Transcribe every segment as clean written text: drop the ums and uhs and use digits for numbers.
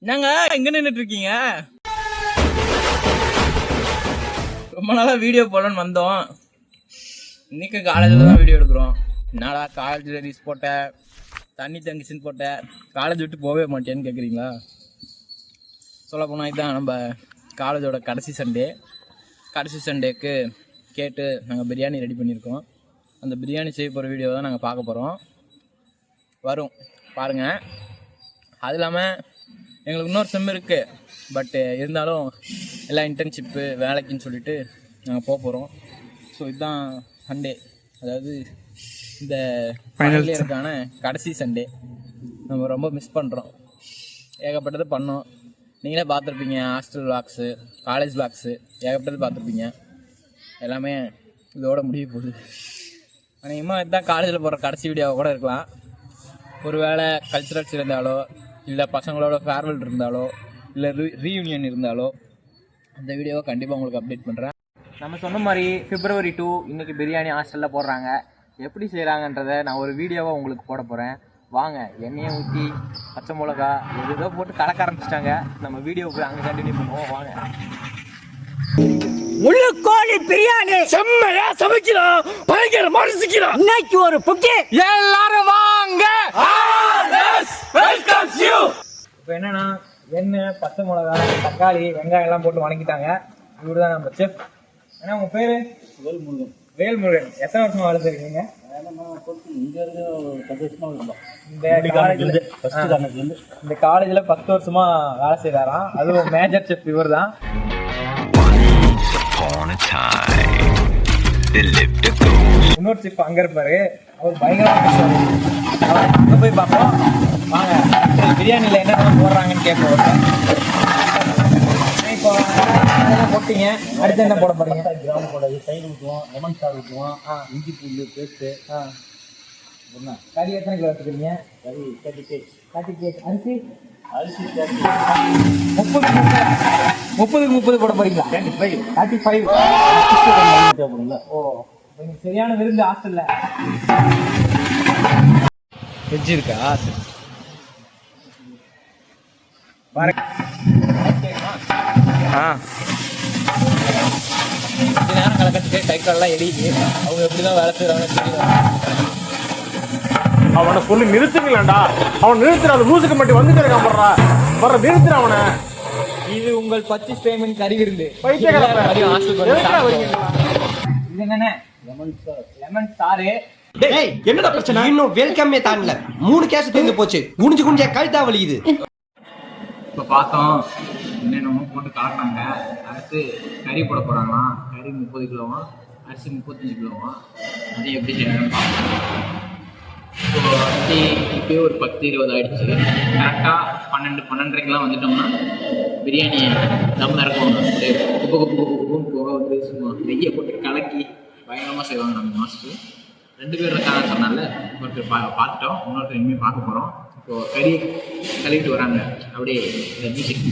என்னங்க எங்க நின்றுட்டு இருக்கீங்க? ரொம்ப நாளா வீடியோ போடணும்னு வந்தோம். இன்னைக்கு காலேஜில் தான் வீடியோ எடுக்கிறோம். என்னடா காலேஜில் ரீஸ் போட்ட, தண்ணி தங்கிச்சின்னு போட்ட, காலேஜ் விட்டு போகவே மாட்டேன்னு கேட்குறீங்களா? சொல்ல போனால் இதுதான் நம்ம காலேஜோட கடைசி சண்டேக்கு கேட்டு நாங்கள் பிரியாணி ரெடி பண்ணியிருக்கோம். அந்த பிரியாணி செய்ய போகிற வீடியோ தான் நாங்கள் பார்க்க போகிறோம். வரும் பாருங்கள். அது இல்லாமல் எங்களுக்கு இன்னொரு செம் இருக்குது. பட்டு இருந்தாலும் எல்லாம் இன்டர்ன்ஷிப்பு வேலைக்குன்னு சொல்லிட்டு நாங்கள் போகிறோம். ஸோ இதுதான் சண்டே, அதாவது இந்த ஃபைனல் இயருக்கான கடைசி சண்டே. நம்ம ரொம்ப மிஸ் பண்ணுறோம். ஏகப்பட்டது பண்ணோம். நீங்களே பார்த்துருப்பீங்க, ஹாஸ்டல் விளாக்ஸு, காலேஜ் விளாக்ஸு ஏகப்பட்டது பார்த்துருப்பீங்க. எல்லாமே இதோட முடிய போகுது. அநேகமாக இதுதான் காலேஜில் போகிற கடைசி வீடியோவாக கூட இருக்கலாம். ஒரு வேளை கல்ச்சுரல்ஸ் இருந்தாலோ, இல்லை பசங்களோட ஃபேர்வெல் இருந்தாலோ, இல்லை ரீயூனியன் இருந்தாலோ அந்த வீடியோவை கண்டிப்பாக உங்களுக்கு அப்டேட் பண்ணுறேன். நம்ம சொன்ன மாதிரி February 2 இன்றைக்கி பிரியாணி ஹாஸ்டலில் போடுறாங்க. எப்படி செய்கிறாங்கன்றதை நான் ஒரு வீடியோவாக உங்களுக்கு போட போகிறேன். வாங்க, எண்ணெயை ஊற்றி பச்சை மிளகா ஏதோ போட்டு கலக்க ஆரம்பிச்சிட்டாங்க. நம்ம வீடியோவுக்கு அங்கே கண்டினியூ பண்ணுவோம். வாங்க. முழு கோழி பிரியாணி செம்மையா சமைக்கிறோம், பயங்கரமா ரசிக்கிறோம். இன்னைக்கு ஒரு புட்டி. எல்லாரும் வாங்க. Welcomes you. இப்போ என்னன்னா எண்ணெய், பச்சை மிளகா, தக்காளி, வெங்காயம் எல்லாம் போட்டு வணக்கிட்டாங்க. இவரு தான் நம்ம செஃப். ஏன்னா உங்க பேரு? வேல்முருகன். எத்தனை வருஷமா வேலை செய்றீங்க? இந்த காலேஜ்ல 10 வருஷமா வேலை செய்யறாராம். அதுவும் மேஜர் செஃப் இவர் தான். இன்னொரு செஃப் அங்க இருப்பாரு. அவர் பயங்கரமா அங்க போய் பார்ப்போம். வாங்க, பிரியாணியில் என்னென்ன போடுறாங்கன்னு கேட்போம். இப்போ அதெல்லாம் போட்டீங்க, அடுத்து என்ன போட போறீங்க? கிராம் போடாது, தயிர் ஊற்றுவோம், லெமன் சாறு ஊற்றுவோம், இஞ்சி பூண்டு பேஸ்ட்டு. கறி எத்தனை கிலோ வச்சுக்கிறீங்க? கறி 30 kg. 30 kg. அரிசி அரிசி 30 போட போறீங்களா? 35. தேவைப்படும்ல. ஓ, சரியான விருந்து ஹாஸ்டல்ல. வெஜ் இருக்கா? பாருங்க. நேரம் கலக்கத்துக்கு கை காலெல்லாம் எரியுது. அவங்க எப்படிதான் வேலை செய்யறாங்கன்னு தெரியல. அவனை சொல்லி நிறுத்துங்களேன்டா. அவன் நிறுத்துற, அந்த லூசுக்கு மட்டும் வந்து கிடக்காம வர நிறுத்துற அவனை. இது உங்கள் பர்ச்சேஸ் பேமெண்ட் கறி விருந்து. லெமன் சாறு. டேய், என்னடா பிரச்சனை? இன்னும் வெல்கமே தான்ல 3 கேஸ் தீர்ந்து போச்சு. குனிஞ்சு கழுத்தா வலிக்குது. இப்போ பார்த்தோம், என்னென்னமோ போட்டு கலப்பாங்க. அடுத்து கறி போட போகிறாங்களாம். கறி 30 கிலோவாம், அரிசி 35 கிலோவாம். அது எப்படி செய்யணும்னு பார்ப்போம். இப்போ அரிசி இப்போயே ஒரு 10-20 ஆகிடுச்சு. கரெக்டாக 12-12:30 வந்துட்டோம்னா பிரியாணி தம் இறக்குவாங்க. குப்பும் போக வந்து சும்மா நெய்யை போட்டு கலக்கி பயங்கரமாக செய்வாங்க நம்ம மாஸ்டர். 2 பேர் இருக்காங்கன்னு சொன்னால ஒருத்தர் பார்த்துட்டோம், இன்னொருத்தர் இனிமேல் பார்க்க போகிறோம். இப்போது கறி கழுவிட்டு வராங்க. அப்படியே இந்த மியூசிக்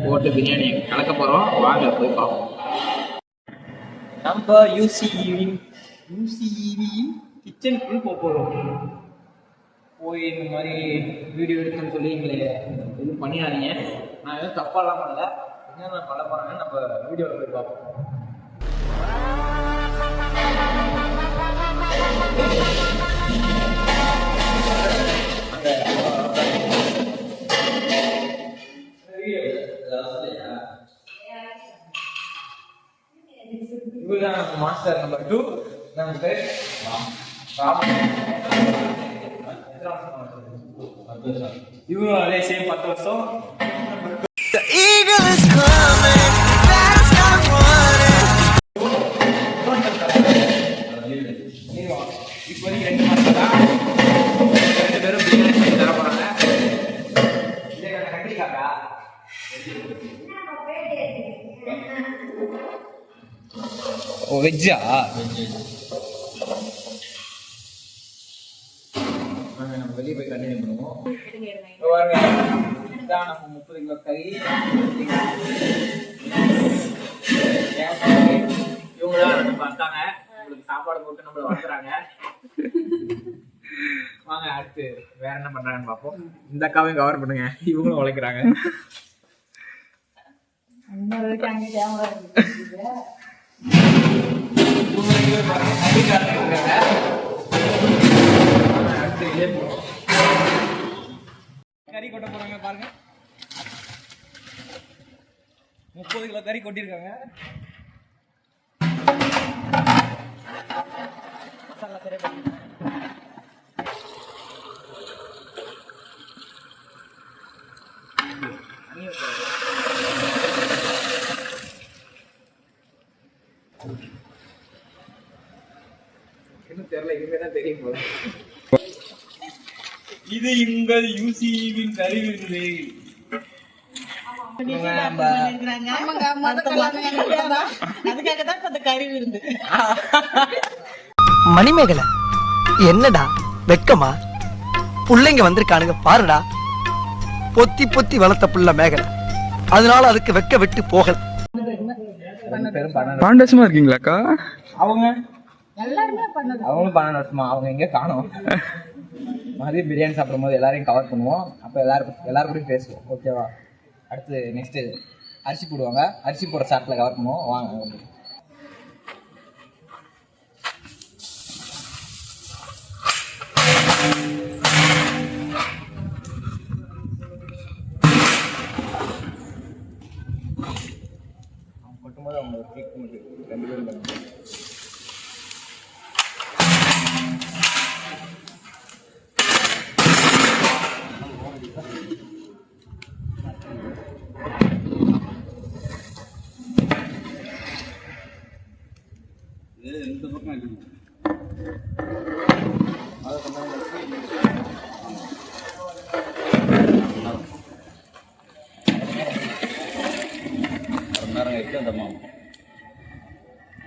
போட்டு பிரியாணி கலக்க போகிறோம். வாங்க போய் பார்ப்போம். நம்ம யூசிஇவியின் கிச்சனுக்குள் போகிறோம். போய் இந்த மாதிரி வீடியோ எடுக்கணும்னு சொல்லி எங்களை எதுவும் பண்ணிடாதீங்க. நான் எதுவும் தப்பாலாம் பண்ணல. என்னென்ன பண்ண போகிறாங்கன்னு நம்ம வீடியோவில் போய் பார்ப்போம். இவர்தான் மாஸ்டர் நம்பர் 2. நம்ம பேர் இவரும் அதே சேம் 10 வருஷம். இப்போதைக்கு 2 மாசம் தான். 2 பேரும் பிரியாணி செஞ்சு தர போறாங்க. கட்டிக்காக்கா ஓ வெஜ்ஜா? நம்ம வெளியே போய் கண்டினியூ பண்ணுவோம். இதான் நம்ம 30 கிலோ கறி. இவங்கதான் நம்ம வந்தாங்க, உங்களுக்கு சாப்பாடு போட்டு நம்மள வந்துடுறாங்க. வாங்க அடுத்து வேற என்ன பண்றாங்கன்னு பார்ப்போம். இந்த அக்காவையும் கவர் பண்ணுங்க, இவங்களும் உழைக்கிறாங்க. கறி கொட்ட போறாங்க பாருங்க. 30 கிலோ கறி கொட்டிருக்காங்க. மசாலா சரியா பண்ணி இன்னும் தெரியல, இனிமேதான் தெரியும் போல. இது உங்கள் யூசிவின் கறி விருந்து. மணிமேகலை என்னடா வெக்கமா? புள்ளைங்க வந்திருக்கானுங்க பாருடா. பொத்தி பொத்தி வளர்த்த புள்ள மேகலை, அதனால அதுக்கு வெக்க விட்டு போகல. பாண்டசமா இருக்கீங்களாக்கா? அவங்க அவங்களும் 12 வருஷமா. அவங்க எங்க காணோம். மதியம் பிரியாணி சாப்பிடும் போது எல்லாரையும் கவர் பண்ணுவோம். அப்போ எல்லாரும் கூடயும் பேசுவோம். ஓகேவா? அடுத்து நெக்ஸ்ட் அரிசி போடுவாங்க. அரிசி போடுற சாட்டில் கவர் பண்ணுவோம். வாங்க. கொட்டும்போது அவங்க கேட்க முடியும். 2 பேரும் பண்ணுவோம்.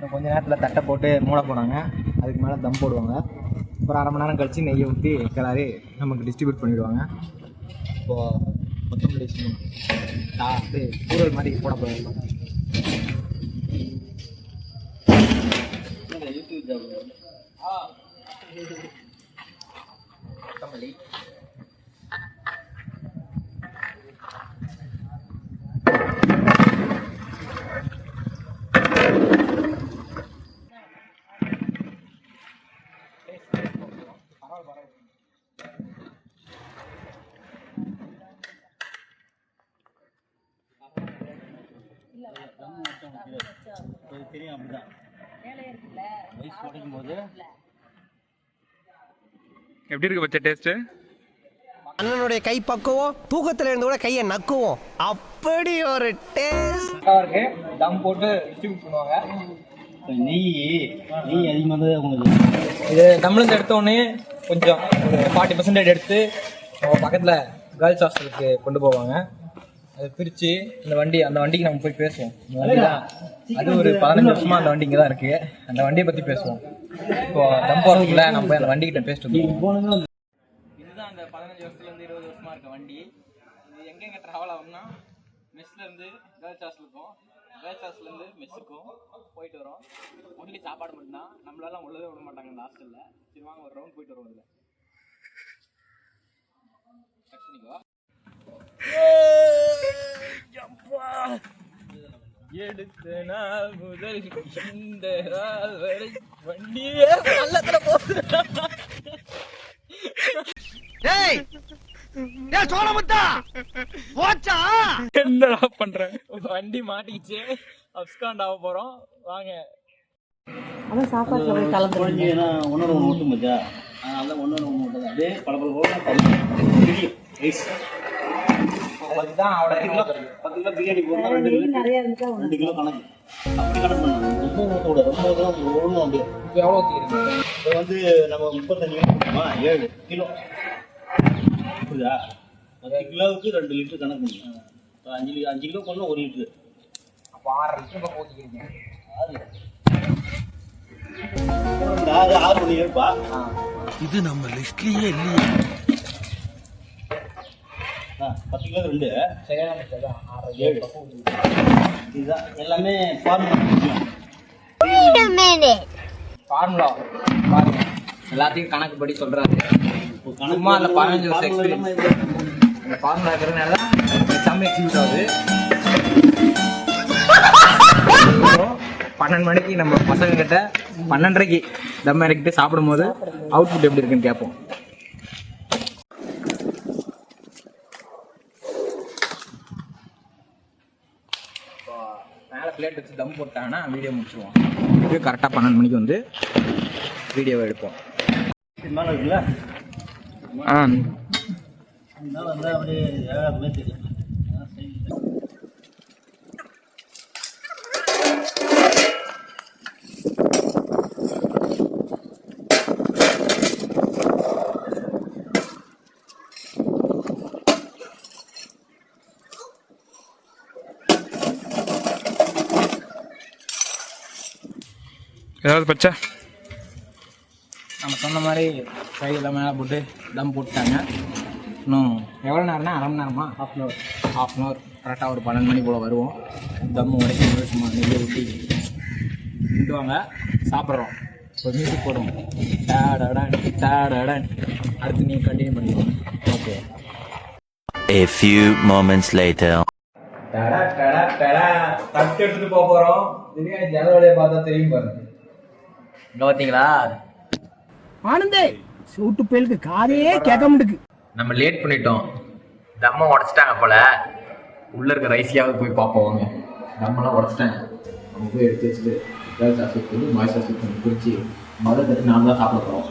இன்னும் கொஞ்ச நேரத்தில் தட்டை போட்டு மூட போனாங்க. அதுக்கு மேலே தம் போடுவாங்க. அப்புறம் 1/2 மணி நேரம் கழிச்சு நெய்யை ஊற்றி கிளறி நமக்கு டிஸ்ட்ரிபியூட் பண்ணிவிடுவாங்க. இப்போது கொத்தமல்லி கூறல் மாதிரி போட போயிருப்பாங்க. கொத்தமல்லி தெரியும். அப்படிதான் வயசு உடைக்கும் போது எப்படி இருக்கு பச்சை டேஸ்ட்? அண்ணனுடைய கை பக்குவோம், தூக்கத்துல இருந்து கூட கையை நக்குவோம். அப்படி ஒரு டேஸ்ட் இருக்கு. தம் போட்டு டிஸ்ட்ரிபியூட் பண்ணுவாங்க. நெய் அதிகமாக தான் உங்களுக்கு. இது நம்மளும் எடுத்தோடனே கொஞ்சம் ஒரு 40% எடுத்து பக்கத்தில் கேர்ள்ஸ் ஹாஸ்டலுக்கு கொண்டு போவாங்க. அதை பிரித்து அந்த வண்டிக்கு நம்ம போய் பேசுவோம். அது ஒரு 15 வருஷமா அந்த வண்டி இங்கே தான் இருக்குது. அந்த வண்டியை பற்றி பேசுவோம். இப்போ தம் போகிறதுக்குள்ள நம்ம போய் அந்த வண்டிக்கிட்ட பேசிட்டு வந்துடுவோம். இதுதான் அந்த 15 வருஷத்துலேருந்து 20 வருஷமா இருக்க வண்டி. இது எங்கெங்கே ட்ராவல் ஆகும்னா மெஸ்லேருந்து கேர்ள்ஸ் ஹாஸ்டலுக்கும், கேர்ள்ஸ் ஹாஸ்டல்லேருந்து மெஸ்ஸுக்கும் போயிட்டு வரோம். ஒன்லி சாப்பாடு மட்டும்தான். நம்மளால உள்ளதே விட மாட்டாங்க இந்த ஹாஸ்டலில். சரி வாங்க ஒரு ரவுண்ட் போயிட்டு வருவோம். இதில் எடுத்த நாள் முதல் இந்த நாள் வரை வண்டியே நல்லத்துல போகுது. என்னடா பண்ற? வண்டி மாட்டிக்கிச்சு. அப்ஸ்காண்ட் ஆக போறோம். வாங்க. குழந்தைன்னா ஒன்னோட ஒன்று மட்டும் மச்சா. அதனால தான் ஒன்னோட ஒன்று மட்டும் தான் அப்படியே பல அதுதான் அவட 10 கிலோ பிரியாணி போடணும். 2 கிலோ கணக்கு. அப்படி கணக்கு பண்ணணும். ரொம்ப ஊற்றக்கூடாது. ரொம்ப ஊற்றலாம் ஒழுங்கும் அப்படியே. இப்போ எவ்வளோ ஊற்றிக்கிறீங்க? இப்போ வந்து நம்ம 35 கிலோ கொடுத்தோமா, 7 கிலோ புரியுதா? 10 கிலோவுக்கு 2 லிட்டர் கணக்கு பண்ணுங்க. 5 கிலோ போடணும் 1 லிட்டரு. அப்போ 6 லிட்டர் ஊற்றிக்கிறீங்க. 6 மணி ஏற்பா. இது நம்ம லிஸ்ட்லயே இல்லையே. 10 கிலோ 2 சரியான தான் 6 7. இதுதான் எல்லாமே ஃபார்முலா. ஃபார்முலா பாருங்க. எல்லாத்தையும் கணக்கு படி சொல்றாரு. இப்போ சும்மா அந்த 15 வருஷம் ஃபார்முலா எக்ஸ்பீரியன்ஸ் அந்த ஃபார்முலா இருக்கிறனால செம்ம எக்ஸிக்யூட் ஆகுது. 12 மணிக்கு நம்ம பசங்க கிட்ட 12:30க்கு தம் இறக்கிட்டு சாப்பிடும்போது அவுட்புட் எப்படி இருக்குன்னு கேட்போம். மேலே பிளேட் வச்சு தம் போட்டாங்கன்னா வீடியோ முடிச்சிடுவோம். இது கரெக்டாக 12 மணிக்கு வந்து வீடியோவை எடுப்போம். மேலே இருக்குல்ல ஆ அதனால வந்து அப்படியே ஏழாமே தெரியும். ஏதாவது பச்சை நம்ம சொன்ன மாதிரி கையில் மேலே போட்டு தம் போட்டுட்டாங்க. இன்னும் எவ்வளோ நேரம்னா அரை மணி நேரமா ஹாஃப் அன் ஹவர் கரெக்டாக ஒரு 12 மணி போல் வருவோம். தம் உடைக்கும் சும்மா நெய்யை ஊற்றி விட்டுவாங்க. சாப்பிட்றோம். ஒரு மியூசிக் போடுவோம். டேடடன் டேடடன். அடுத்து நீங்கள் கண்டினியூ பண்ணிடுவோம். Okay. A few moments later. டடா டடா டடா தட்டு எடுத்துட்டு போக போகிறோம். திடீர்னு ஜனவரியை பார்த்தா தெரியும் பாருங்க. இங்கே பார்த்தீங்களா ஆனந்தே சூட்டு பேலுக்கு காதே கேட்க முடியுது. நம்ம லேட் பண்ணிட்டோம். தம்மை உடச்சிட்டாங்க போல. உள்ள இருக்க ரைஸியாவது போய் பார்ப்போம். தம்மெல்லாம் உடச்சிட்டாங்க. நம்ம போய் எடுத்து வச்சுட்டு கேர்ள் சாஸ் பண்ணி பாய் சாஸ் பண்ணி பிரித்து முதல் தட்டு நாம் தான் சாப்பிட போகிறோம்.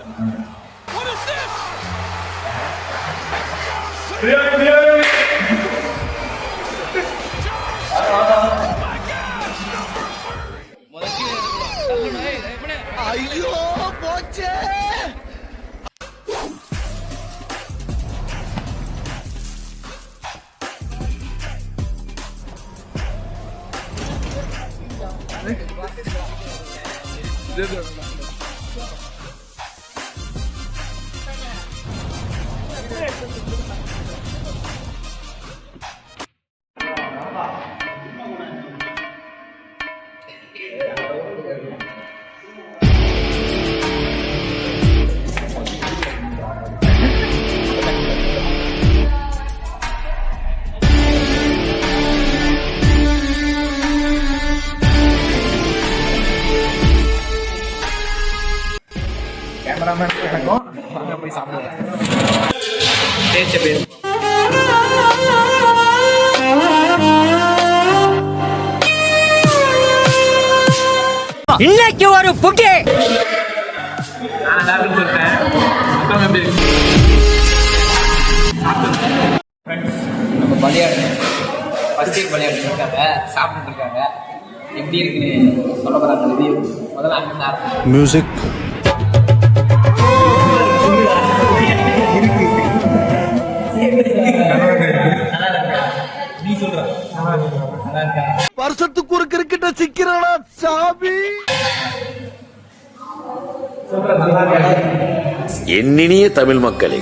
ஐயோ போச்சே. கேமராமேன் எனக்கும் வாங்க போய் சாப்பிடுவோம். டேஸ்ட் பேர் இன்னைக்கு ஒரு புட்டி நான் எல்லாருக்கும் சொல்லிட்டேன். அப்புறம் எப்படி இருக்கு நம்ம பலியாடு ஃபர்ஸ்ட் இயர் பலியாடு இருக்காங்க சாப்பிட்டுட்டு இருக்காங்க. எப்படி இருக்குன்னு சொல்ல போறாங்க. ரிவ்யூ முதல்ல அங்கே ஆரம்பிச்சு மியூசிக் நீ சொல்ற நல்லா இருக்கா? வருஷத்துக்கு ஒரு கிரிக்கெட்ட சிக்கிறடா சாமி. என்னினிய தமிழ் மக்களே,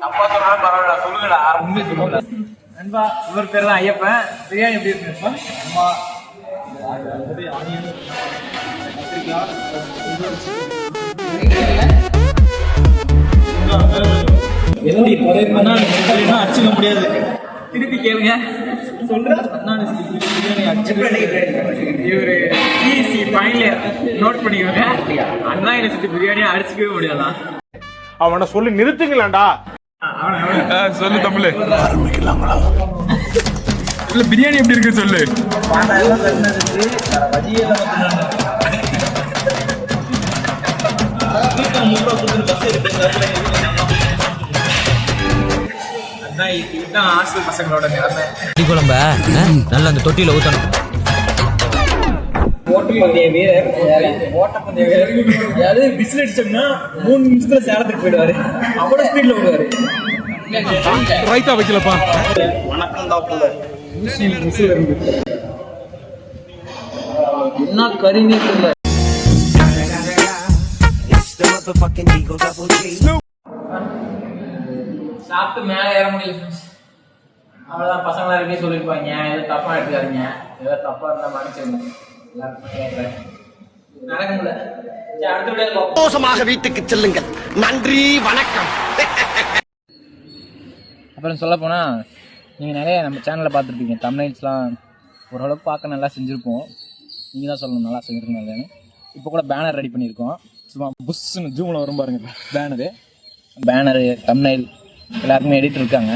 அப்பா சொன்னாலும் பரவாயில்ல சொல்லுங்கடா. உண்மை சொல்லுங்க நண்பா. இவர் பேர் தான் ஐயப்பன். பிரியாணி எப்படி இருக்கு அம்மா? எப்படி அடிச்சுக்க முடியாது. திருப்பி கேளுங்க. இவரு பிஎஸ்சி ஃபைனல் நோட் பண்ணிக்கோங்க. அண்ணா யூனிவர்சிட்டி பிரியாணியை அடிச்சுக்கவே முடியாதான். அவனை சொல்லி நிறுத்துங்களேன்டா. சொல்லு தமிழ் ஆரம்பிக்கலாங்களா? இல்ல பிரியாணி எப்படி இருக்கு சொல்லு. இதுதான் ஹாஸ்டல் பசங்களோட நிலைமை. குழம்ப நல்ல அந்த தொட்டியில ஊத்தணும். ஓட்டப்பந்தய வீரர் ஓட்டப்பந்தய வீரர் அதாவது விசில் அடிச்சோம்னா 3 நிமிஷத்துல சேலத்துக்கு போயிடுவாரு. அவ்வளவு ஸ்பீட்ல ஓடுவாரு. ரைட்டா வைக்கலப்பா. வணக்கம் தான் என்ன கறினே தெரியல. சாப்பிட்டு மேலே ஏற முடியல. அவ்வளோதான். பசங்களா இருக்கே சொல்லியிருப்பாங்க. ஏதோ தப்பா எடுத்துக்காதீங்க. ஏதோ தப்பா இருந்தா மன்னிச்சிருங்க. எல்லாருக்கும் கேட்குறேன். நடக்க முடியல. சரி, அடுத்த வீடியோல பார்ப்போம். சந்தோஷமாக வீட்டுக்கு செல்லுங்கள். நன்றி, வணக்கம். அப்புறம் சொல்லப்போனால் நீங்கள் நிறைய நம்ம சேனலில் பார்த்துருப்பீங்க, தம்ப்நெயில்ஸ்லாம் ஓரளவுக்கு பார்க்க நல்லா செஞ்சுருப்போம். நீங்கள் தான் சொல்லணும் நல்லா செஞ்சுருக்கீங்க. இப்போ கூட பேனர் ரெடி பண்ணியிருக்கோம். சும்மா புஷ்ஷுன்னு ஜூமில் வரும் பாருங்க பேனரு தம்ப்நெயில் எல்லாருக்குமே எடிட்டர் இருக்காங்க.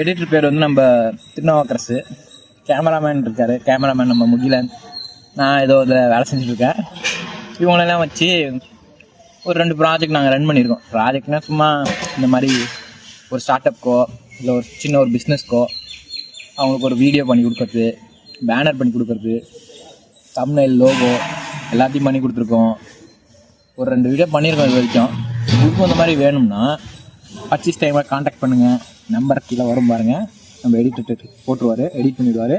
எடிட்டர் பேர் வந்து நம்ம திருநாவுக்கரசு. கேமராமேன் இருக்கார், கேமராமேன் நம்ம முகிலன். நான் ஏதோ இதில் வேலை செஞ்சுட்ருக்கேன். இவங்களெல்லாம் வச்சு ஒரு 2 ப்ராஜெக்ட் நாங்கள் ரன் பண்ணியிருக்கோம். ப்ராஜெக்ட்னால் சும்மா இந்த மாதிரி ஒரு ஸ்டார்ட் அப்க்கோ இல்லை ஒரு சின்ன ஒரு பிஸ்னஸ்க்கோ அவங்களுக்கு ஒரு வீடியோ பண்ணி கொடுக்கறது, பேனர் பண்ணி கொடுக்கறது, தம்ப்நெயில் லோகோ எல்லாத்தையும் பண்ணி கொடுத்துருக்கோம். ஒரு 2 வீடியோ பண்ணியிருக்கோம் இது வரைக்கும். உங்களுக்கும் இந்த மாதிரி வேணும்னா பர்ச்சேஸ் டைமாக காண்டாக்ட் பண்ணுங்கள். நம்பர் கீழே வரும் பாருங்கள். நம்ம எடிட்டர் போட்டுருவார், எடிட் பண்ணிவிடுவார்.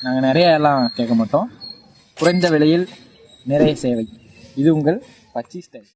நாங்கள் நிறைய எல்லாம் கேட்க மாட்டோம். குறைந்த விலையில் நிறைய சேவை. இது உங்கள் பர்ச்சேஸ் டைம்.